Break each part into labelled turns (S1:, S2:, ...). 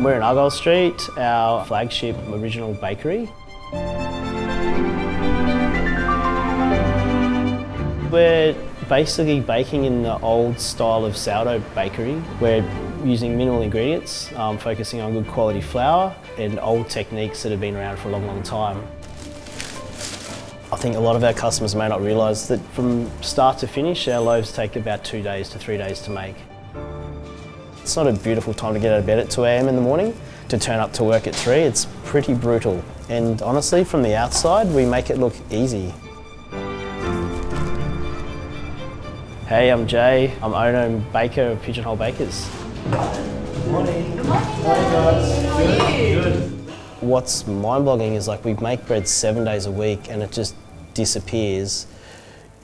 S1: We're in Argyle Street, our flagship original bakery. We're basically baking in the old style of sourdough bakery. We're using minimal ingredients, focusing on good quality flour and old techniques that have been around for a long, long time. I think a lot of our customers may not realise that from start to finish, our loaves take about 2 days to 3 days to make. It's not a beautiful time to get out of bed at 2 a.m. in the morning to turn up to work at 3. It's pretty brutal. And honestly, from the outside, we make it look easy. Hey, I'm Jay. I'm owner and baker of Pigeon Whole Bakers.
S2: Good morning.
S3: Good morning.
S2: Hi guys.
S3: How are you?
S2: Good.
S1: What's mind-boggling is like we make bread 7 days a week and it just disappears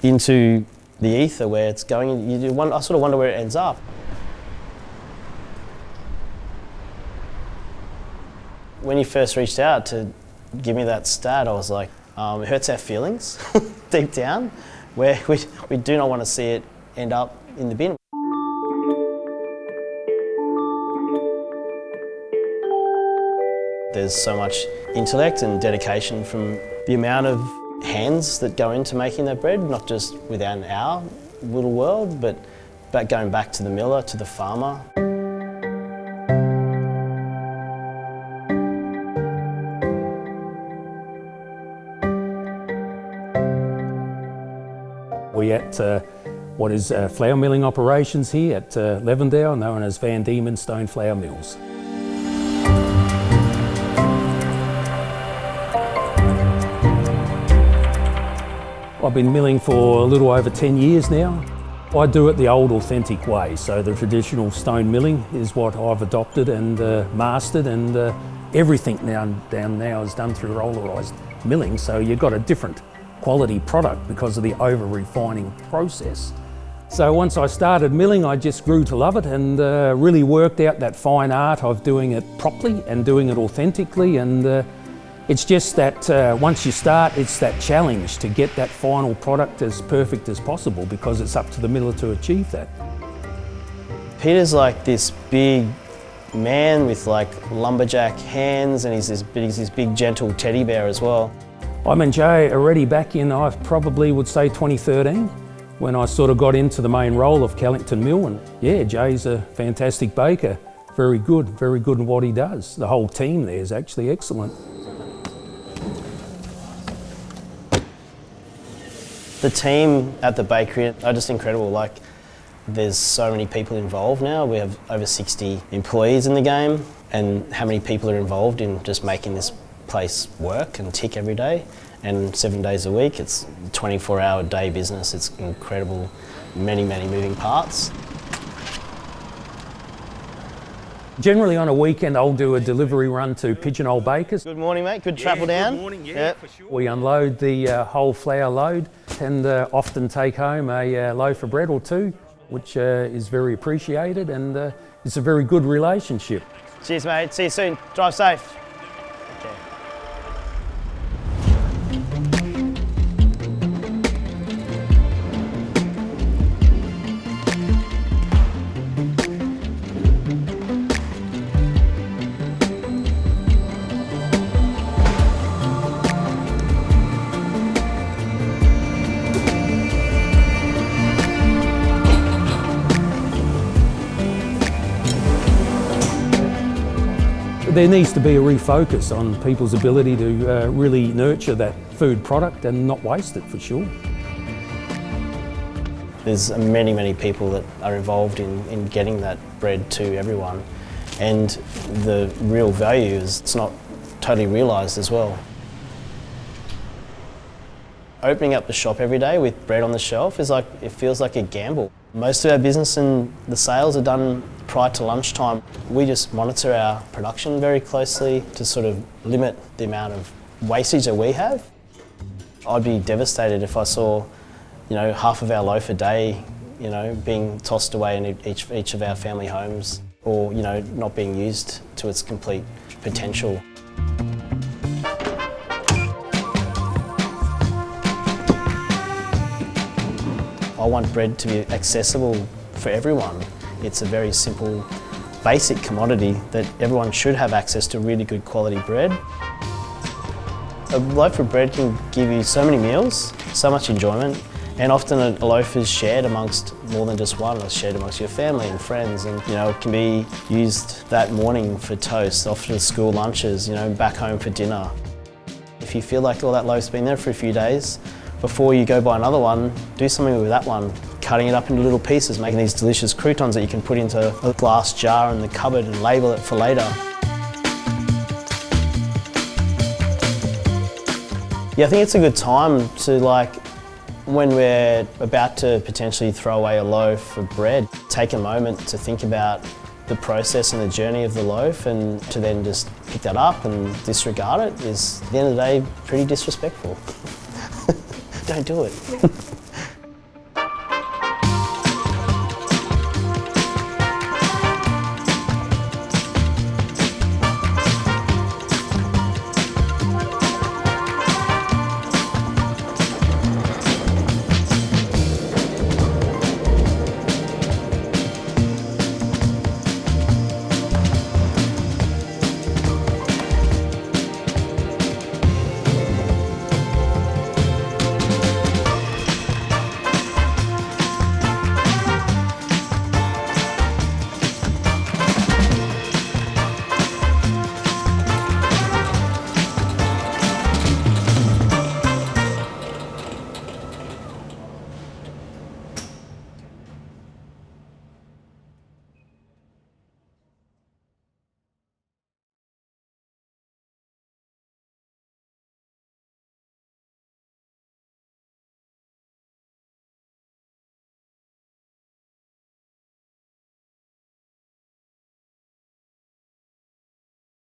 S1: into the ether where it's going. I sort of wonder where it ends up. When you first reached out to give me that stat, I was like, it hurts our feelings deep down, where we do not want to see it end up in the bin. There's so much intellect and dedication from the amount of hands that go into making that bread, not just within our little world, but going back to the miller, to the farmer.
S4: We're at what is flour milling operations here at Levendale, known as Van Diemen Stone Flour Mills. I've been milling for a little over 10 years now. I do it the old authentic way, so the traditional stone milling is what I've adopted and mastered, and everything down now is done through rollerised milling, so you've got a different quality product because of the over-refining process. So once I started milling, I just grew to love it and really worked out that fine art of doing it properly and doing it authentically, and it's just that once you start, it's that challenge to get that final product as perfect as possible because it's up to the miller to achieve that.
S1: Peter's like this big man with like lumberjack hands, and he's this big gentle teddy bear as well.
S4: I met Jay already back in, I probably would say 2013, when I sort of got into the main role of Callington Mill, and yeah, Jay's a fantastic baker, very good in what he does. The whole team there is actually excellent.
S1: The team at the bakery are just incredible. Like, there's so many people involved now. We have over 60 employees in the game, and how many people are involved in just making this place work and tick every day, and 7 days a week. It's a 24-hour day business. It's incredible, many moving parts.
S4: Generally on a weekend I'll do a delivery run to Pigeon Whole Bakers.
S1: Good morning, mate. Good travel down.
S4: Good morning, for sure. We unload the whole flour load and often take home a loaf of bread or two, which is very appreciated, and it's a very good relationship.
S1: Cheers, mate. See you soon. Drive safe.
S4: There needs to be a refocus on people's ability to really nurture that food product and not waste it, for sure.
S1: There's many people that are involved in getting that bread to everyone, and the real value is it's not totally realised as well. Opening up the shop every day with bread on the shelf is like, it feels like a gamble. Most of our business and the sales are done prior to lunchtime. We just monitor our production very closely to sort of limit the amount of wastage that we have. I'd be devastated if I saw, half of our loaf a day, being tossed away in each of our family homes, or, not being used to its complete potential. I want bread to be accessible for everyone. It's a very simple basic commodity that everyone should have access to really good quality bread. A loaf of bread can give you so many meals, so much enjoyment, and often a loaf is shared amongst more than just one. It's shared amongst your family and friends, and it can be used that morning for toast, often school lunches, back home for dinner. If you feel like that loaf's been there for a few days, before you go buy another one, do something with that one. Cutting it up into little pieces, making these delicious croutons that you can put into a glass jar in the cupboard and label it for later. Yeah, I think it's a good time to, when we're about to potentially throw away a loaf of bread, take a moment to think about the process and the journey of the loaf, and to then just pick that up and disregard it is, at the end of the day, pretty disrespectful. Don't do it.